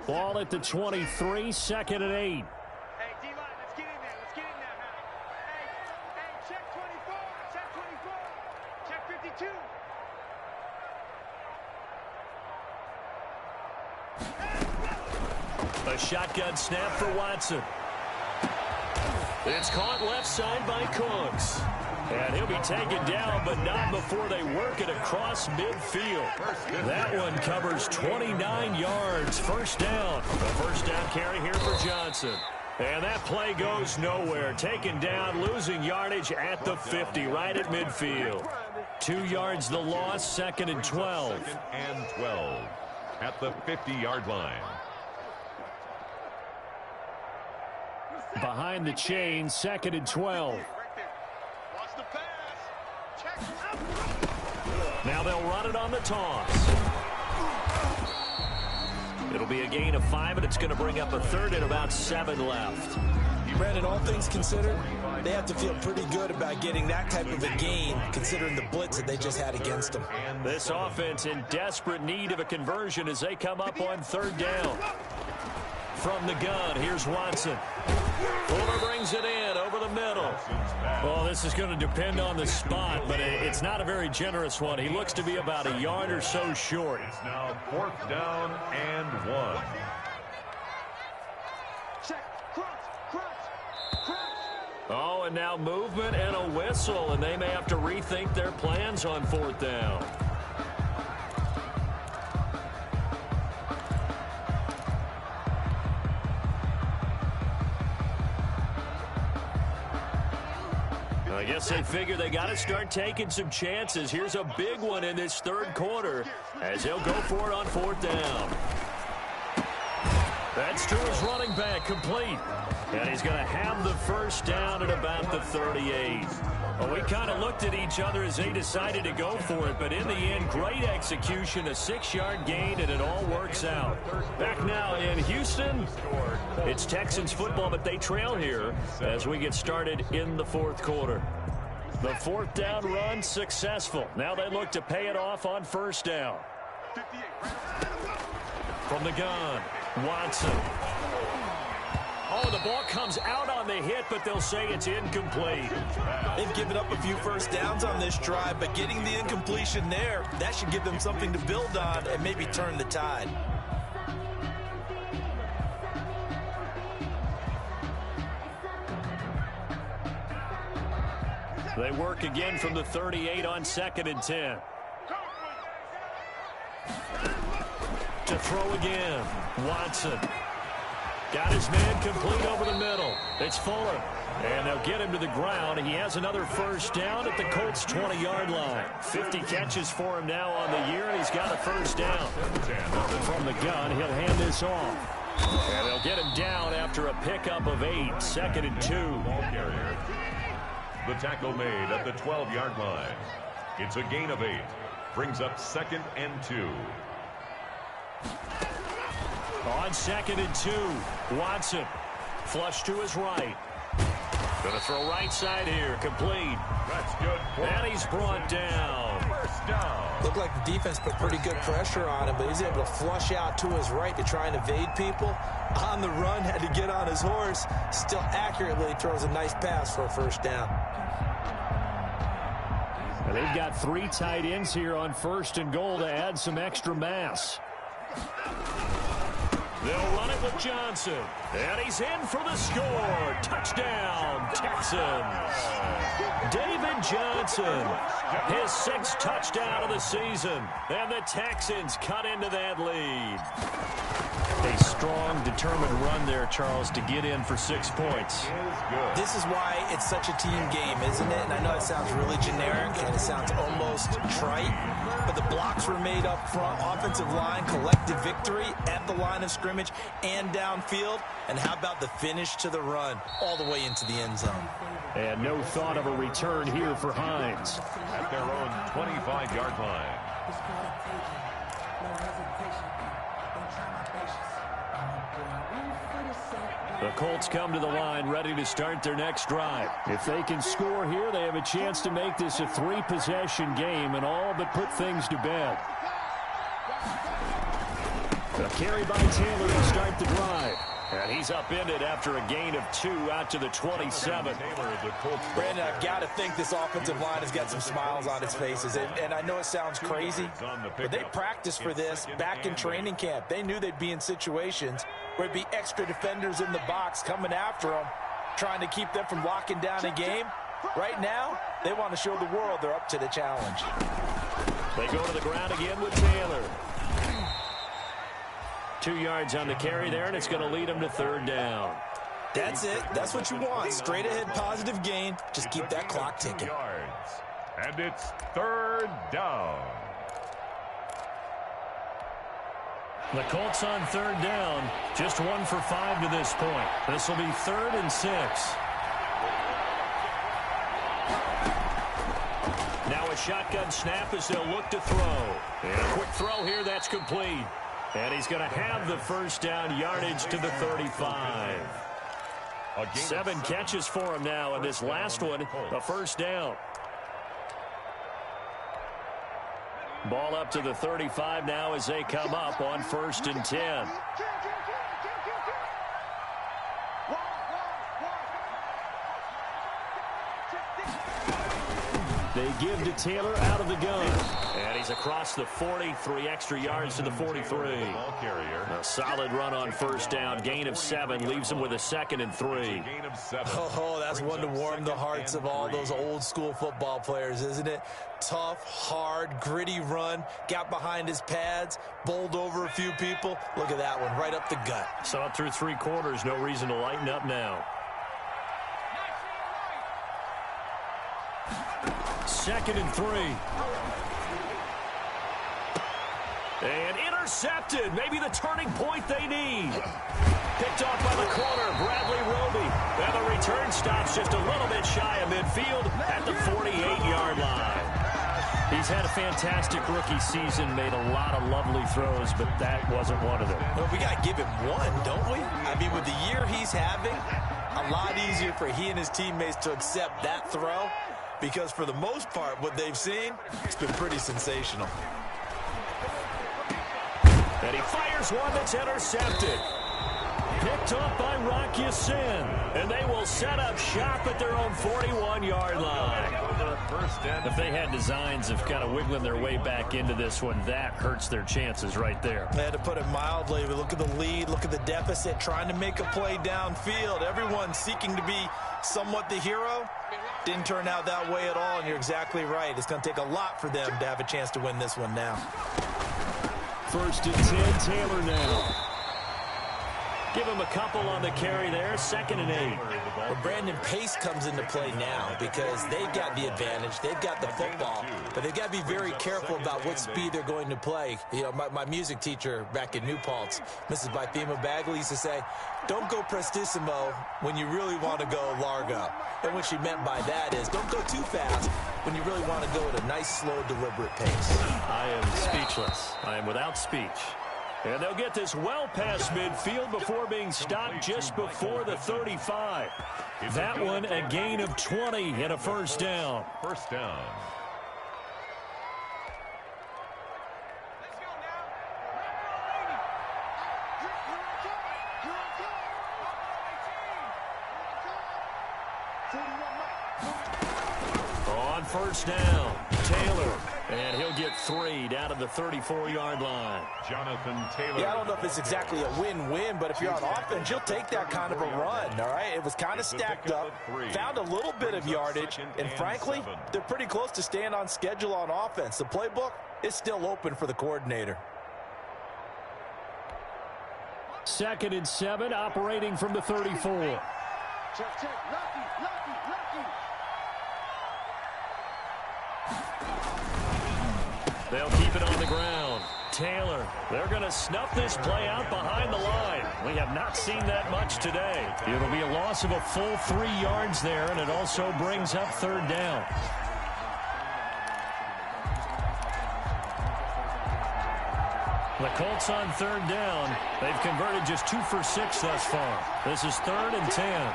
Ball at the 23, 2nd and 8. Hey, D-line, let's get in there. Let's get in there now. Hey, check 24. Check 24. Check 52. A shotgun snap for Watson. It's caught left side by Cooks. And he'll be taken down, but not before they work it across midfield. That one covers 29 yards. First down. The first down carry here for Johnson. And that play goes nowhere. Taken down, losing yardage at the 50, right at midfield. 2 yards the loss, 2nd and 12. 2nd and 12 at the 50-yard line. Behind the chain, 2nd and 12. Now they'll run it on the toss. It'll be a gain of 5, and it's going to bring up a 3rd and about 7 left. Brandon, all things considered, they have to feel pretty good about getting that type of a gain, considering the blitz that they just had against them. This offense in desperate need of a conversion as they come up on 3rd down. From the gun, here's Watson. Fuller brings it in over the middle. Well, this is going to depend on the spot, but it's not a very generous one. He looks to be about a yard or so short. It's now 4th down and 1. Oh, and now movement and a whistle, and they may have to rethink their plans on 4th down. I guess they figure they got to start taking some chances. Here's a big one in this 3rd quarter as he'll go for it on 4th down. That's to his running back, complete. And he's going to have the 1st down at about the 38. Well, we kind of looked at each other as they decided to go for it, but in the end, great execution, a 6-yard gain, and it all works out. Back now in Houston, it's Texans football, but they trail here as we get started in the 4th quarter. The 4th down run successful. Now they look to pay it off on 1st down. From the gun, Watson. Oh, the ball comes out on the hit, but they'll say it's incomplete. They've given up a few 1st downs on this drive, but getting the incompletion there, that should give them something to build on and maybe turn the tide. They work again from the 38 on 2nd and 10. To throw again, Watson. Got his man complete over the middle. It's Fuller. And they'll get him to the ground. He has another 1st down at the Colts' 20-yard line. 50 catches for him now on the year, and he's got a 1st down. From the gun, he'll hand this off. And they'll get him down after a pickup of 8. 2nd and 2. Ball carrier. The tackle made at the 12-yard line. It's a gain of 8. Brings up 2nd and 2. On 2nd and 2, Watson. Flush to his right. Going to throw right side here. Complete. That's good. And he's brought down. 1st down. Looked like the defense put pretty good pressure on him, but he's able to flush out to his right to try and evade people. On the run, had to get on his horse. Still accurately throws a nice pass for a 1st down. And they've got 3 tight ends here on 1st and goal to add some extra mass. They'll run it with Johnson. And he's in for the score. Touchdown, Texans. David Johnson, his 6th touchdown of the season. And the Texans cut into that lead. A strong, determined run there, Charles, to get in for 6 points. This is why it's such a team game, isn't it? And I know it sounds really generic and it sounds almost trite, but the blocks were made up front, offensive line, collective victory at the line of scrimmage and downfield. And how about the finish to the run all the way into the end zone? And no thought of a return here for Hines. At their own 25-yard line. The Colts come to the line ready to start their next drive. If they can score here, they have a chance to make this a 3-possession game and all but put things to bed. A carry by Taylor to start the drive. And he's upended after a gain of 2 out to the 27. Brandon, I've got to think this offensive line has got some smiles on its faces. And I know it sounds crazy, but they practiced for this back in training camp. They knew they'd be in situations where it'd be extra defenders in the box coming after them, trying to keep them from locking down a game. Right now, they want to show the world they're up to the challenge. They go to the ground again with Taylor. 2 yards on the carry there, and it's going to lead them to 3rd down. That's it. That's what you want. Straight ahead positive gain. Just keep that clock ticking. And it's 3rd down. The Colts on 3rd down. Just 1 for 5 to this point. This will be 3rd and 6. Now a shotgun snap as they'll look to throw. And a quick throw here, that's complete. And he's going to have the 1st down yardage to the 35. 7 catches for him now, and this last one, a 1st down. Ball up to the 35 now as they come up on 1st and 10. They give to Taylor out of the gun. And he's across the 40, 3 extra yards to the 43. A solid run on first down. Gain of 7 leaves him with a 2nd and 3. Oh, that's one to warm the hearts of all those old school football players, isn't it? Tough, hard, gritty run. Got behind his pads, bowled over a few people. Look at that one, right up the gut. Saw it through 3 quarters. No reason to lighten up now. 2nd and 3. And intercepted. Maybe the turning point they need. Picked off by the corner, Bradley Roby. And the return stops just a little bit shy of midfield at the 48-yard line. He's had a fantastic rookie season, made a lot of lovely throws, but that wasn't one of them. Well, we got to give him one, don't we? I mean, with the year he's having, a lot easier for he and his teammates to accept that throw. Because for the most part, what they've seen, it's been pretty sensational. And he fires one that's intercepted. Picked up by Rock Ya-Sin. And they will set up shop at their own 41-yard line. If they had designs of kind of wiggling their way back into this one, that hurts their chances right there. They had to put it mildly. Look at the lead, look at the deficit, trying to make a play downfield. Everyone seeking to be somewhat the hero. Didn't turn out that way at all, and you're exactly right. It's going to take a lot for them to have a chance to win this one now. 1st and 10, Taylor now. Give him a couple on the carry there. 2nd and 8. Well, Brandon, pace comes into play now because they've got the advantage. They've got the football, but they've got to be very careful about what speed they're going to play. You know, my music teacher back in New Paltz, Mrs. Bythema Bagley, used to say, don't go prestissimo when you really want to go largo. And what she meant by that is don't go too fast when you really want to go at a nice, slow, deliberate pace. I am speechless. I am without speech. And they'll get this well past midfield before being stopped just before the 35. That one a gain of 20 and a first down. First down. On first down, Taylor. And he'll get 3 down to the 34-yard line. Jonathan Taylor. Yeah, I don't know if it's exactly a win-win, but if you're on offense, you'll take that kind of a run, all right? It was kind of stacked up, found a little bit of yardage, and frankly, they're pretty close to staying on schedule on offense. The playbook is still open for the coordinator. 2nd and 7, operating from the 34. Check. Lucky. They'll keep it on the ground. Taylor, they're going to snuff this play out behind the line. We have not seen that much today. It'll be a loss of a full 3 yards there, and it also brings up 3rd down. The Colts on 3rd down. They've converted just 2 for 6 thus far. This is 3rd and 10.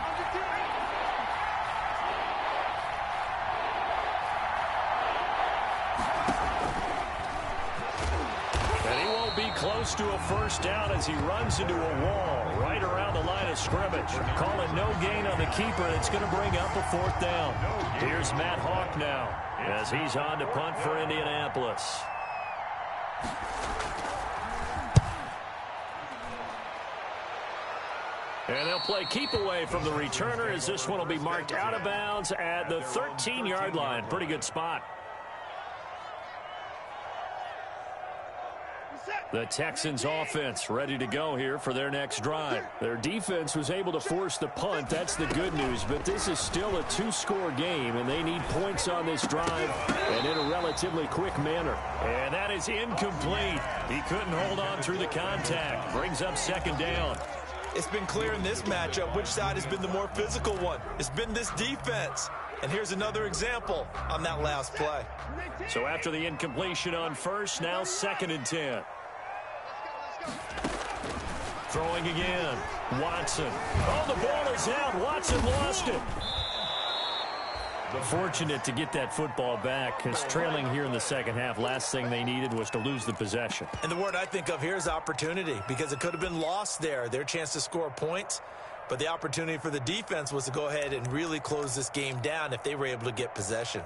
Close to a first down as he runs into a wall right around the line of scrimmage. Calling no gain on the keeper, and it's going to bring up a 4th down. Here's Matt Hawk now as he's on to punt for Indianapolis. And they'll play keep away from the returner as this one will be marked out of bounds at the 13-yard line. Pretty good spot. The Texans offense ready to go here for their next drive. Their defense was able to force the punt. That's the good news, but this is still a 2-score game, and they need points on this drive and in a relatively quick manner. And that is incomplete. He couldn't hold on through the contact. Brings up 2nd down. It's been clear in this matchup which side has been the more physical one. It's been this defense. And here's another example on that last play. So after the incompletion on first, now 2nd and 10. Throwing again. Watson. Oh, the ball is out. Watson lost it. Fortunate to get that football back because trailing here in the second half, last thing they needed was to lose the possession. And the word I think of here is opportunity because it could have been lost there. Their chance to score points. But the opportunity for the defense was to go ahead and really close this game down if they were able to get possession.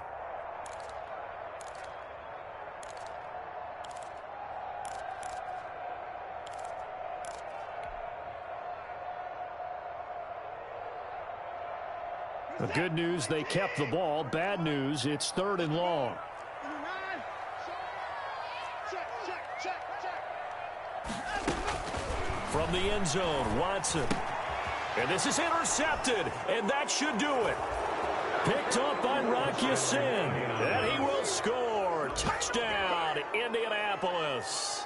The good news, they kept the ball. Bad news, it's 3rd and long. From the end zone, Watson. And this is intercepted, and that should do it. Picked up by Rocky Sin, and he will score. Touchdown, Indianapolis.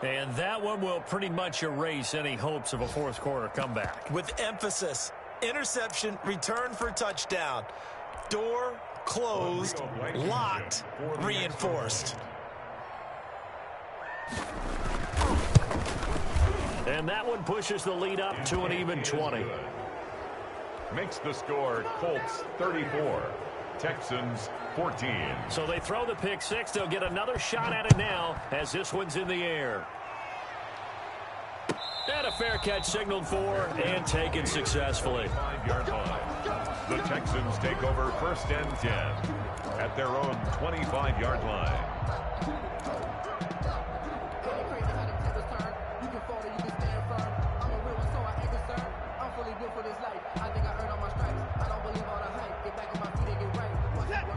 And that one will pretty much erase any hopes of a fourth quarter comeback. With emphasis, interception, return for touchdown. Door closed, locked, reinforced. And that one pushes the lead up to an even 20. Makes the score Colts 34, Texans 14. So they throw the pick six. They'll get another shot at it now as this one's in the air. And a fair catch signaled for and taken successfully. 5-yard line. The Texans take over 1st and 10 at their own 25-yard line.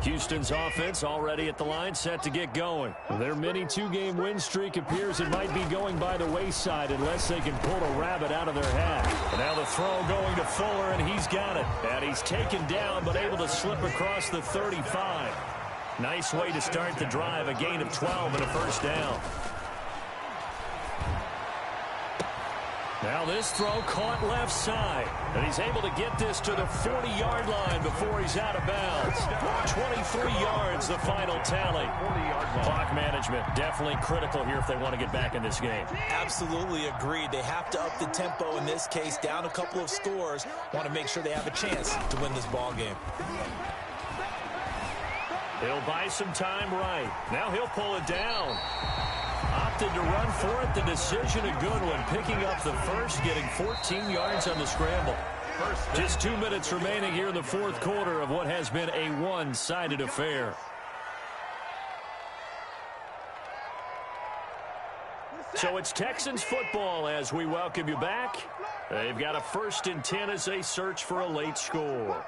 Houston's offense already at the line, set to get going. Their mini 2-game win streak appears it might be going by the wayside unless they can pull a rabbit out of their hat. And now the throw going to Fuller, and he's got it. And he's taken down, but able to slip across the 35. Nice way to start the drive, a gain of 12 and a first down. Now this throw caught left side, and he's able to get this to the 40-yard line before he's out of bounds. 23 yards, the final tally. Clock management definitely critical here if they want to get back in this game. Absolutely agreed. They have to up the tempo in this case, down a couple of scores. Want to make sure they have a chance to win this ball game. He'll buy some time right. Now he'll pull it down. Opted to run for it. The decision a good one. Picking up the first, getting 14 yards on the scramble. Just 2 minutes remaining here in the fourth quarter of what has been a one-sided affair. So it's Texans football as we welcome you back. They've got a 1st and 10 as they search for a late score.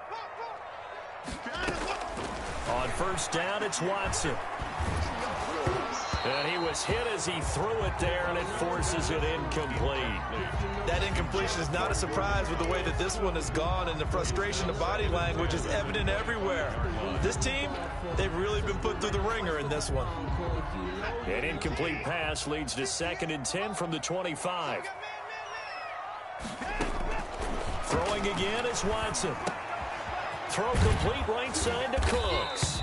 On first down, it's Watson. And he was hit as he threw it there, and it forces it incomplete. That incompletion is not a surprise with the way that this one has gone, and the frustration of body language is evident everywhere. This team, they've really been put through the ringer in this one. An incomplete pass leads to 2nd and 10 from the 25. Throwing again is Watson. Throw complete right side to Cooks.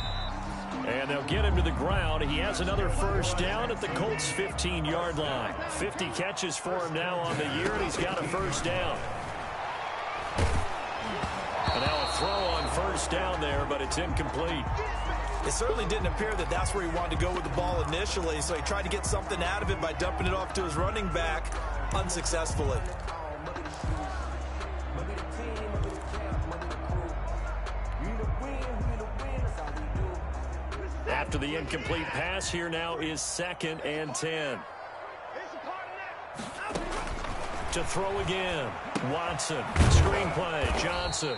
And they'll get him to the ground. He has another first down at the Colts' 15-yard line. 50 catches for him now on the year, and he's got a first down. And now a throw on first down there, but it's incomplete. It certainly didn't appear that that's where he wanted to go with the ball initially, so he tried to get something out of it by dumping it off to his running back unsuccessfully. After the incomplete pass, here now is 2nd and 10. To throw again, Watson. Screenplay, Johnson.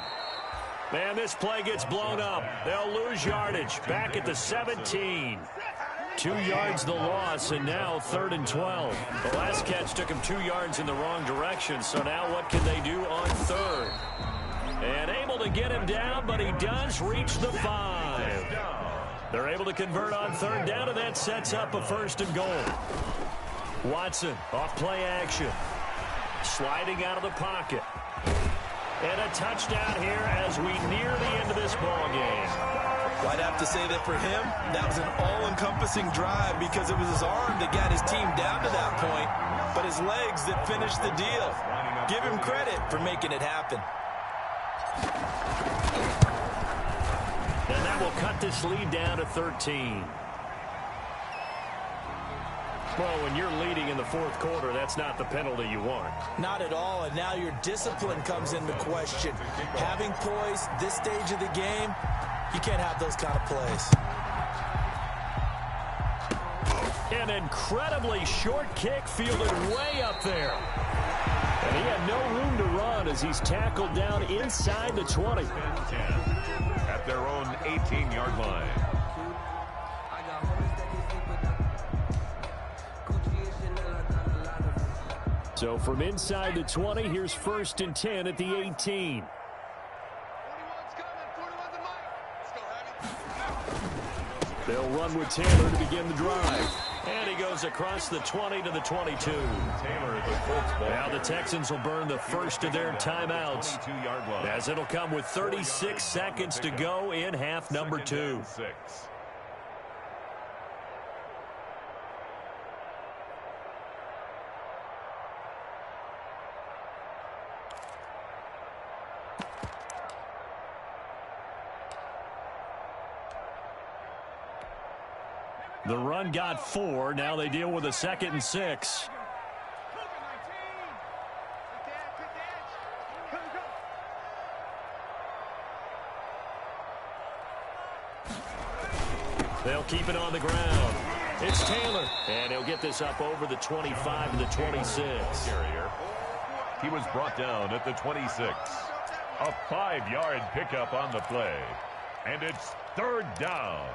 Man, this play gets blown up. They'll lose yardage. Back at the 17. 2 yards the loss, and now 3rd and 12. The last catch took him 2 yards in the wrong direction, so now what can they do on 3rd? And able to get him down, but he does reach the 5. They're able to convert on 3rd down, and that sets up a 1st and goal. Watson off play action. Sliding out of the pocket. And a touchdown here as we near the end of this ball game. Well, I'd have to say that for him, that was an all-encompassing drive because it was his arm that got his team down to that point, but his legs that finished the deal. Give him credit for making it happen. And that will cut this lead down to 13. Well, when you're leading in the fourth quarter, that's not the penalty you want. Not at all, and now your discipline comes into question. Having poise this stage of the game, you can't have those kind of plays. An incredibly short kick fielded way up there. And He had no room to run as he's tackled down inside the 20. At their own 18-yard line. So from inside the 20, here's 1st and 10 at the 18. They'll run with Taylor to begin the drive. And he goes across the 20 to the 22. Taylor, the Colts ball. Now the Texans will burn the first of their timeouts, as it'll come with 36 seconds to go in half number 2. The run got 4. Now they deal with a 2nd and 6. They'll keep it on the ground. It's Taylor. And he'll get this up over the 25 to the 26. He was brought down at the 26. A 5-yard pickup on the play. And it's 3rd down.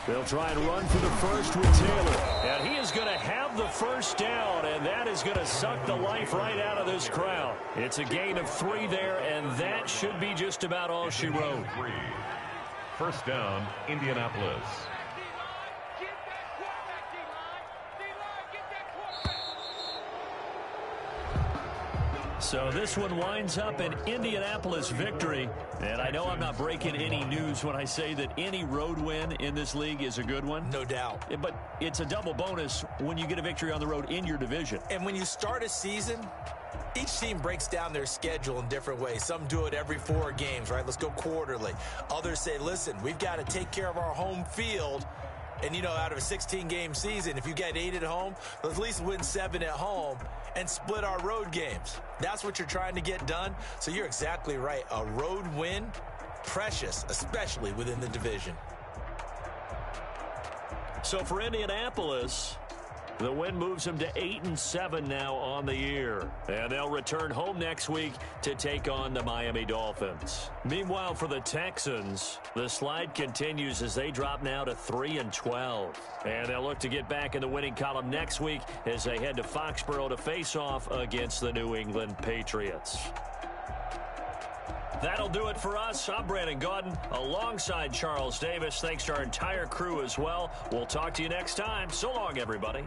They'll try and run for the first with Taylor. And he is going to have the first down, and that is going to suck the life right out of this crowd. It's a gain of 3 there, and that should be just about all she wrote. 1st down, Indianapolis. So this one winds up an Indianapolis victory. And I know I'm not breaking any news when I say that any road win in this league is a good one. No doubt. But it's a double bonus when you get a victory on the road in your division. And when you start a season, each team breaks down their schedule in different ways. Some do it every 4 games, right? Let's go quarterly. Others say, listen, we've got to take care of our home field. And, you know, out of a 16-game season, if you get 8 at home, let's at least win 7 at home and split our road games. That's what you're trying to get done. So you're exactly right. A road win, precious, especially within the division. So for Indianapolis, the win moves them to 8-7 now on the year. And they'll return home next week to take on the Miami Dolphins. Meanwhile, for the Texans, the slide continues as they drop now to 3-12. And they'll look to get back in the winning column next week as they head to Foxborough to face off against the New England Patriots. That'll do it for us. I'm Brandon Gaudin alongside Charles Davis. Thanks to our entire crew as well. We'll talk to you next time. So long, everybody.